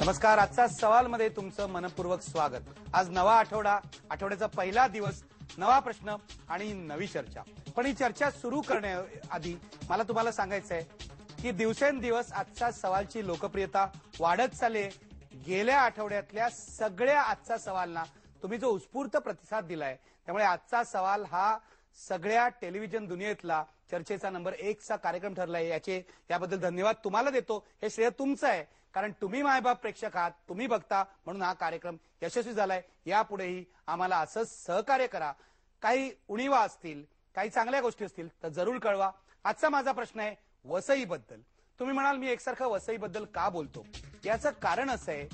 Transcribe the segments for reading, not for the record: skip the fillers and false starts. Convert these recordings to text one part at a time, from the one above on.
नमस्कार. आजचा सवालमध्ये तुमचं मनपूर्वक स्वागत. आज नवा आठवडा, आठवड्याचा पहिला दिवस, नवा प्रश्न आणि नवी चर्चा. पण ही चर्चा सुरू करण्याआधी मला तुम्हाला सांगायचं आहे की दिवसेंदिवस आजच्या सवालची लोकप्रियता वाढत चालली. गेल्या आठवड्यातल्या सगळ्या आजचा सवालना तुम्ही जो उत्स्फूर्त प्रतिसाद दिलाय, त्यामुळे आजचा सवाल हा सगळ्या टेलिव्हिजन दुनियेतला चर्चेचा नंबर 1 चा कार्यक्रम ठरलाय. याबद्दल धन्यवाद तुम्हाला देतो. हे श्रेय तुमचं आहे, कारण तुम्ही मायबाप प्रेक्षक आहात, तुम्ही बघता, म्हणून हा कार्यक्रम यशस्वी झालाय. यापुढेही आम्हाला असंच सहकार्य करा. काही उणीवा असतील, काही चांगल्या गोष्टी असतील तर जरूर कळवा. आजचा माझा प्रश्न आहे वसईबद्दल. तुम्ही म्हणाल मी एकसारखं वसईबद्दल का बोलतो. याचं कारण असं आहे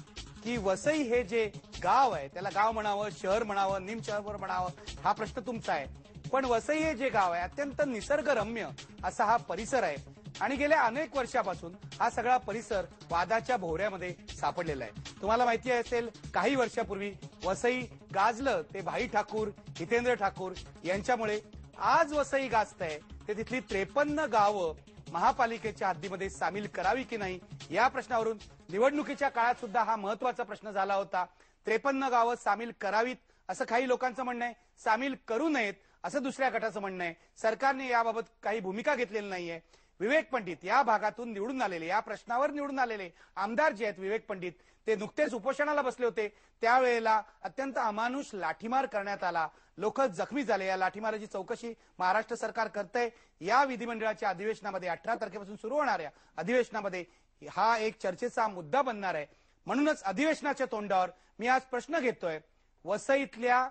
की वसई हे जे गाव आहे, त्याला गाव म्हणावं, शहर म्हणावं, निम शहर म्हणावं, हा प्रश्न तुमचा आहे. पण वसई हे जे गाव आहे, अत्यंत निसर्गरम्य असा हा परिसर आहे आणि गेल्या अनेक वर्षापासून हा सगळा परिसर वादाच्या भोवऱ्यामध्ये सापडलेला आहे. तुम्हाला माहिती असेल, काही वर्षापूर्वी वसई गाजलं ते भाई ठाकूर, हितेंद्र ठाकूर यांच्यामुळे. आज वसई गाजतंय ते तिथली 53 गावं महापालिकेच्या हद्दीमध्ये सामील करावी की नाही या प्रश्नावरून निवडणुकीच्या काळात सुद्धा हा महत्वाचा प्रश्न झाला होता. 53 गावं सामील करावीत असं काही लोकांचं म्हणणं आहे, सामील करू नयेत असं दुसऱ्या गटाचं म्हणणं आहे. सरकारने याबाबत काही भूमिका घेतलेली नाहीये. विवेक पंडित या भागातून निवडून आलेले, या प्रश्नावर निवडून आलेले आमदार जे आहेत विवेक पंडित, ते नुकतेच उपोषणाला बसले होते. त्यावेळेला अत्यंत अमानुष लाठीमार करण्यात आला, लोक जखमी झाले. या लाठीमाराची चौकशी महाराष्ट्र सरकार करतंय. या विधिमंडळाच्या अधिवेशनामध्ये 18 तारखेपासून सुरू होणाऱ्या अधिवेशनामध्ये हा एक चर्चेचा मुद्दा बनणार आहे. म्हणूनच अधिवेशनाच्या तोंडावर मी आज प्रश्न घेतोय, वसईतल्या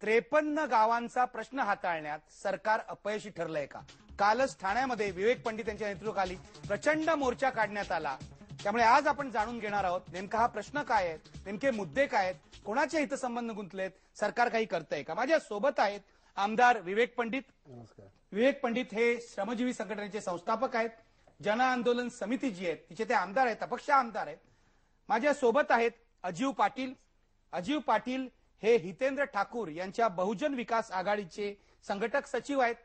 53 गावांचा प्रश्न हाताळण्यात सरकार अपयशी ठरलंय का. कालच ठाण्यामध्ये विवेक पंडित यांच्या नेतृत्वाखाली प्रचंड मोर्चा काढण्यात आला. त्यामुळे आज आपण जाणून घेणार आहोत नेमका हा प्रश्न काय आहे, नेमके मुद्दे काय आहेत, कोणाचे हितसंबंध गुंतलेत, सरकार काही करतंय का. माझ्या सोबत आहेत आमदार विवेक पंडित. नमस्कार. विवेक पंडित हे श्रमजीवी संघटनेचे संस्थापक आहेत. जन आंदोलन समिती जी आहे तिचे ते आमदार आहेत, अपक्ष आमदार आहेत. माझ्या सोबत आहेत अजीव पाटील. अजीव पाटील हे हितेंद्र ठाकूर यांच्या बहुजन विकास आघाडीचे संघटक सचिव आहेत.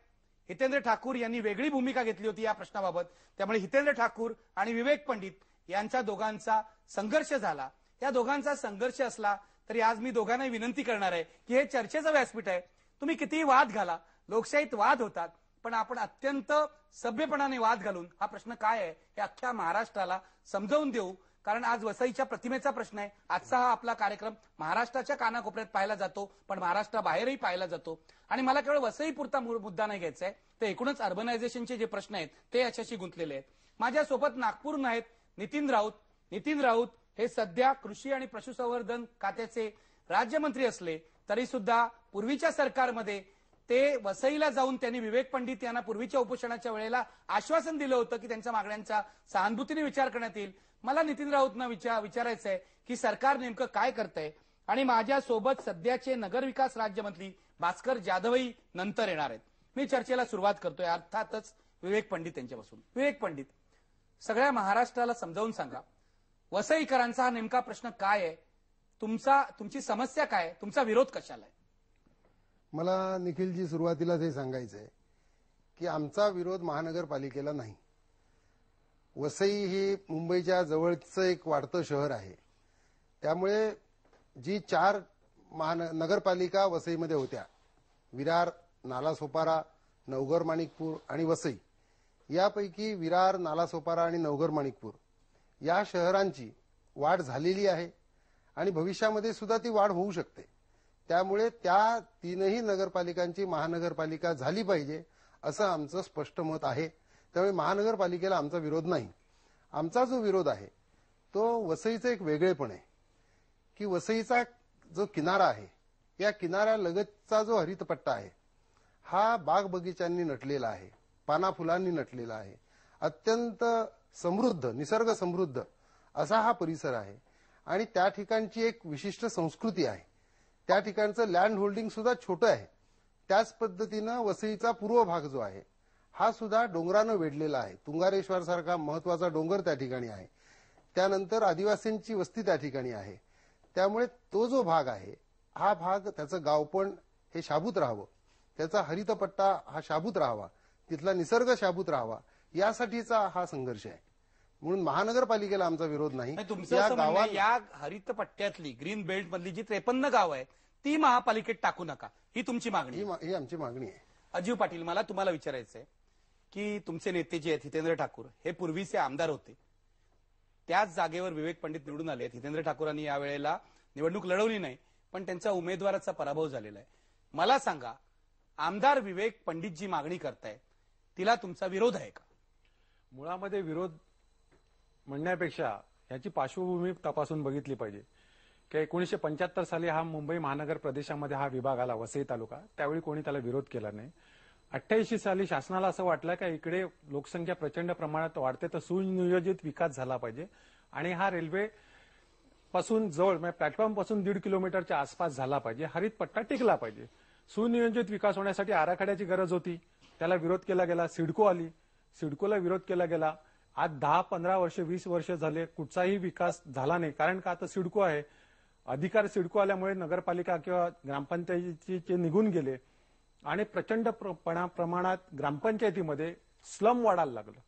हितेंद्र ठाकूर यांनी वेगळी भूमिका घेतली होती या प्रश्नाबाबत, त्यामुळे हितेंद्र ठाकूर आणि विवेक पंडित यांच्या दोघांचा संघर्ष झाला. या दोघांचा संघर्ष असला तरी आज मी दोघांनाही विनंती करणार आहे की हे चर्चेचं व्यासपीठ आहे. तुम्ही कितीही वाद घाला, लोकशाहीत वाद होतात, पण आपण अत्यंत सभ्यपणाने वाद घालून हा प्रश्न काय आहे हे अख्ख्या महाराष्ट्राला समजावून देऊ. कारण आज वसईच्या प्रतिमेचा प्रश्न आहे. आजचा हा आपला कार्यक्रम महाराष्ट्राच्या कानाकोपऱ्यात पाहिला जातो, पण महाराष्ट्राबाहेरही पाहिला जातो. आणि मला केवळ वसई पुरता मुद्दा नाही घ्यायचा आहे, तर एकूणच अर्बनायझेशनचे जे प्रश्न आहेत ते याच्याशी गुंतलेले आहेत. माझ्यासोबत नागपूरहून आहेत नितीन राऊत. नितीन राऊत हे सध्या कृषी आणि पशुसंवर्धन खात्याचे राज्यमंत्री असले तरी सुद्धा पूर्वीच्या सरकारमध्ये ते वसईला जाऊन त्यांनी विवेक पंडित यांना पूर्वीच्या उपोषणाच्या वेळेला आश्वासन दिलं होतं की त्यांच्या मागण्यांचा सहानुभूतीने विचार करण्यात येईल. मला नितीन राऊतना विचारायचं आहे की सरकार नेमकं काय करतंय. आणि माझ्यासोबत सध्याचे नगरविकास राज्यमंत्री भास्कर जाधवही नंतर येणार आहेत. मी चर्चेला सुरुवात करतोय अर्थातच विवेक पंडित यांच्यापासून. विवेक पंडित, सगळ्या महाराष्ट्राला समजावून सांगा, वसईकरांचा हा नेमका प्रश्न काय आहे, तुमची समस्या काय आहे, तुमचा विरोध कशाला आहे. मला निखिलजी सुरुवातीलाच हे सांगायचं आहे की आमचा विरोध महानगरपालिकेला नाही. वसई ही मुंबईच्या जवळचं एक वाढतं शहर आहे. त्यामुळे जी 4 नगरपालिका वसईमध्ये होत्या, विरार, नालासोपारा, नवघर माणिकपूर आणि वसई, यापैकी विरार, नालासोपारा आणि नवघर माणिकपूर या शहरांची वाढ झालेली आहे आणि भविष्यामध्ये सुद्धा ती वाढ होऊ शकते. त्यामुळे त्या 3ही नगरपालिकांची महानगरपालिका झाली पाहिजे असं आमचं स्पष्ट मत आहे. त्यामुळे महानगरपालिकेला आमचा विरोध नाही. आमचा जो विरोध आहे तो वसईचं एक वेगळेपण आहे की वसईचा जो किनारा आहे, या किनाऱ्यालगतचा जो हरितपट्टा आहे हा बाग बगीच्यांनी नटलेला आहे, पाना फुलांनी नटलेला आहे. अत्यंत समृद्ध, निसर्ग समृद्ध असा हा परिसर आहे आणि त्या ठिकाणची एक विशिष्ट संस्कृती आहे. त्या ठिकाणचं लँड होल्डिंग सुद्धा छोटं आहे. त्याच पद्धतीनं वसईचा पूर्व भाग जो आहे हा सुद्धा डोंगरानं वेढलेला आहे. तुंगारेश्वर सारखा महत्वाचा डोंगर त्या ठिकाणी आहे. त्यानंतर आदिवासींची वस्ती त्या ठिकाणी आहे. त्यामुळे तो जो भाग आहे हा भाग, त्याचं गावपण हे शाबूत राहावं, त्याचा हरितपट्टा हा शाबूत राहावा, तिथला निसर्ग शाबूत राहावा, यासाठीचा हा संघर्ष आहे. म्हणून महानगरपालिकेला आमचा विरोध नाही. तुमचं असं म्हणणं आहे, या हरित पट्ट्यातली ग्रीन बेल्ट मधली जी 53 गावं आहेत ती महापालिकेत टाकू नका, ही तुमची मागणी आहे? ही आमची मागणी आहे. अजीव पाटील, मला तुम्हाला विचारायचंय की तुमचे नेते जे आहेत हितेंद्र ठाकूर हे पूर्वीचे आमदार होते, त्याच जागेवर विवेक पंडित निवडून आले आहेत. हितेंद्र ठाकूरांनी यावेळेला निवडणूक लढवली नाही, पण त्यांचा उमेदवाराचा पराभव झालेला आहे. मला सांगा, आमदार विवेक पंडित जी मागणी करतायत तिला तुमचा विरोध आहे का? मुळामध्ये विरोध म्हणण्यापेक्षा याची पार्श्वभूमी तपासून बघितली पाहिजे की 1975 साली हा मुंबई महानगर प्रदेशामध्ये हा विभाग आला, वसई तालुका. त्यावेळी कोणी त्याला विरोध केला नाही. 88 साली शासनाला असं वाटलं की इकडे लोकसंख्या प्रचंड प्रमाणात वाढते, तर सुनियोजित विकास झाला पाहिजे आणि हा रेल्वे पासून जवळ म्हणजे प्लॅटफॉर्म पासून 1.5 किलोमीटरच्या आसपास झाला पाहिजे, हरित पट्टा टिकला पाहिजे. सुनियोजित विकास होण्यासाठी आराखड्याची गरज होती, त्याला विरोध केला गेला. सिडको आली, सिडकोला विरोध केला गेला. आज 10-15 वर्ष 20 वर्ष झाले कुठचाही विकास झाला नाही. कारण का, आता सिडको आहे, अधिकार सिडको आल्यामुळे नगरपालिका किंवा ग्रामपंचायतीचे निघून गेले आणि प्रचंड प्रमाणात ग्रामपंचायतीमध्ये स्लम वाढायला लागलं.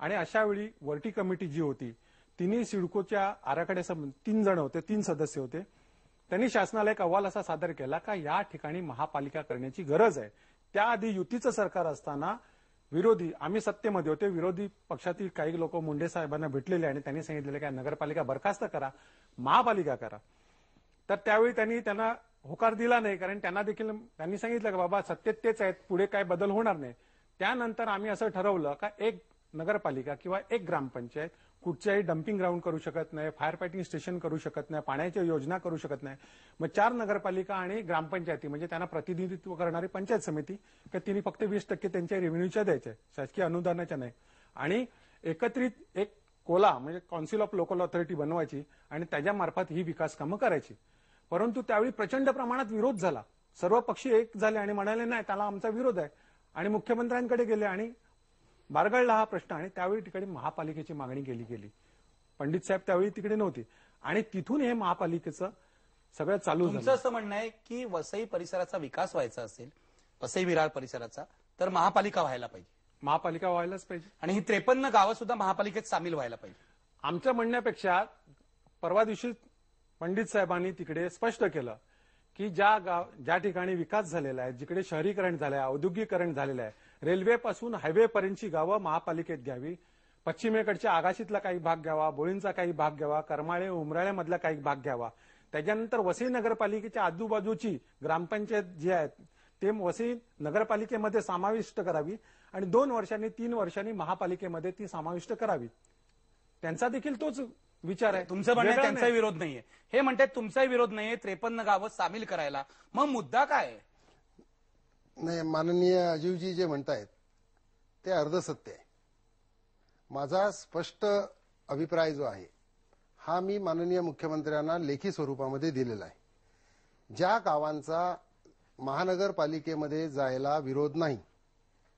आणि अशा वेळी वर्टी कमिटी जी होती तिन्ही सिडकोच्या आराखड्यासंबंधी 3 जण होते, 3 सदस्य होते. त्यांनी शासनाला एक अहवाल असा सादर केला का या ठिकाणी महापालिका करण्याची गरज आहे. त्याआधी युतीचं सरकार असताना आम्ही सत्तेमध्ये होते, विरोधी पक्षातील काही लोक मुंडे साहेबांना भेटलेले आणि त्यांनी सांगितलेलं की नगरपालिका बरखास्त करा, महापालिका करा. तर त्यावेळी त्यांना होकार दिला नाही, कारण त्यांनी सांगितलं की बाबा सत्तेत तेच आहेत, पुढे काय बदल होणार नाही. त्यानंतर आम्ही असं ठरवलं का एक नगरपालिका किंवा एक ग्रामपंचायत कुठच्याही डम्पिंग ग्राउंड करू शकत नाही, फायर फायटिंग स्टेशन करू शकत नाही, पाण्याच्या योजना करू शकत नाही. मग 4 नगरपालिका आणि ग्रामपंचायती म्हणजे त्यांना प्रतिनिधित्व करणारी पंचायत समिती की तिने फक्त 20% त्यांच्या रेव्हेन्यूच्या द्यायच्या, शासकीय अनुदानाच्या नाही. आणि एकत्रित एक कोला म्हणजे काउन्सिल ऑफ लोकल ऑथॉरिटी बनवायची आणि त्याच्यामार्फत ही विकास कामं करायची. परंतु त्यावेळी प्रचंड प्रमाणात विरोध झाला. सर्व पक्षी एक झाले आणि म्हणाले नाही त्याला आमचा विरोध आहे आणि मुख्यमंत्र्यांकडे गेले आणि बारगळला हा प्रश्न. आणि त्यावेळी तिकडे महापालिकेची मागणी केली गेली. पंडित साहेब त्यावेळी तिकडे नव्हते आणि तिथून हे महापालिकेचं सगळं चालू झालं. तुमचं असं म्हणणं आहे की वसई परिसराचा विकास व्हायचा असेल, वसई विरार परिसराचा, तर महापालिका व्हायला पाहिजे. महापालिका व्हायलाच पाहिजे आणि ही 53 गावं सुद्धा महापालिकेत सामील व्हायला पाहिजे. आमच्या म्हणण्यापेक्षा परवा दिवशी पंडित साहेबांनी तिकडे स्पष्ट केलं की ज्या ठिकाणी विकास झालेला आहे, जिकडे शहरीकरण झालं आहे, औद्योगिकरण झालेलं आहे, रेल्वेपासून हायवेपर्यंतची गावं महापालिकेत घ्यावी. पश्चिमेकडच्या आगाशीतला काही भाग घ्यावा, बोळींचा काही भाग घ्यावा, करमाळे उमराळ्यामधला काही भाग घ्यावा. त्याच्यानंतर वसई नगरपालिकेच्या आजूबाजूची ग्रामपंचायत जी आहेत ते वसई नगरपालिकेमध्ये समाविष्ट करावी आणि 2 वर्षांनी 3 वर्षांनी महापालिकेमध्ये ती समाविष्ट करावी. त्यांचा देखील तोच विचार आहे. तुमचं म्हणणं त्यांचाही विरोध नाहीये, हे म्हणतात तुमचाही विरोध नाहीये 53 गावं सामील करायला. मग मुद्दा काय आहे? नाही, माननीय अजीवजी जे म्हणतायत ते अर्धसत्य आहे. माझा स्पष्ट अभिप्राय जो आहे हा मी माननीय मुख्यमंत्र्यांना लेखी स्वरूपामध्ये दिलेला आहे. ज्या गावांचा महानगरपालिकेमध्ये जायला विरोध नाही,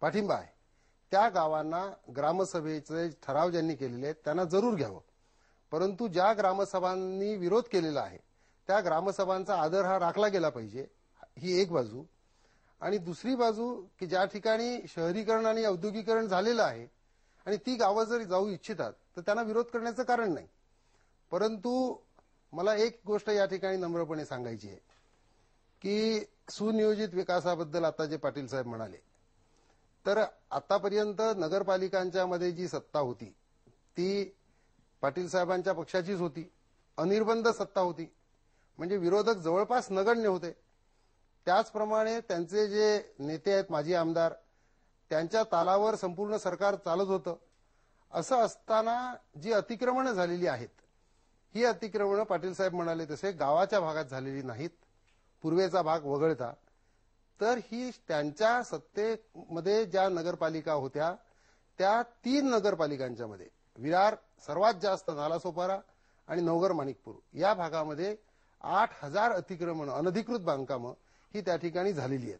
पाठिंबा आहे, त्या गावांना ग्रामसभेचे ठराव ज्यांनी केलेले आहेत त्यांना जरूर घ्यावं. परंतु ज्या ग्रामसभांनी विरोध केलेला आहे त्या ग्रामसभांचा आदर हा राखला गेला पाहिजे, ही एक बाजू. आणि दुसरी बाजू की ज्या ठिकाणी शहरीकरण आणि औद्योगिकरण झालेलं आहे आणि ती गावं जर जाऊ इच्छितात तर त्यांना विरोध करण्याचं कारण नाही. परंतु मला एक गोष्ट या ठिकाणी नम्रपणे सांगायची आहे की सुनियोजित विकासाबद्दल आता जे पाटील साहेब म्हणाले, तर आतापर्यंत नगरपालिकांच्या मध्ये जी सत्ता होती ती पाटील साहेबांच्या पक्षाचीच होती, अनिर्बंध सत्ता होती, म्हणजे विरोधक जवळपास नगण्य होते. त्याचप्रमाणे त्यांचे जे नेते आहेत माजी आमदार, त्यांच्या तालावर संपूर्ण सरकार चालत होतं. असं असताना जी अतिक्रमणं झालेली आहेत ही अतिक्रमणं पाटील साहेब म्हणाले तसे गावाच्या भागात झालेली नाहीत, पूर्वेचा भाग वगळता. तर ही त्यांच्या सत्तेमध्ये ज्या नगरपालिका होत्या त्या 3 नगरपालिकांच्या मध्ये विरार सर्वात जास्त, नालासोपारा आणि नवघर माणिकपूर या भागामध्ये 8,000 अतिक्रमण अनधिकृत बांधकामं ही त्या ठिकाणी झालेली आहेत.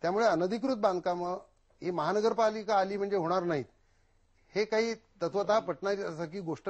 त्यामुळे अनधिकृत बांधकामं ही महानगरपालिका आली म्हणजे होणार नाहीत, हे काही तत्वतः पटण्यासारखी गोष्ट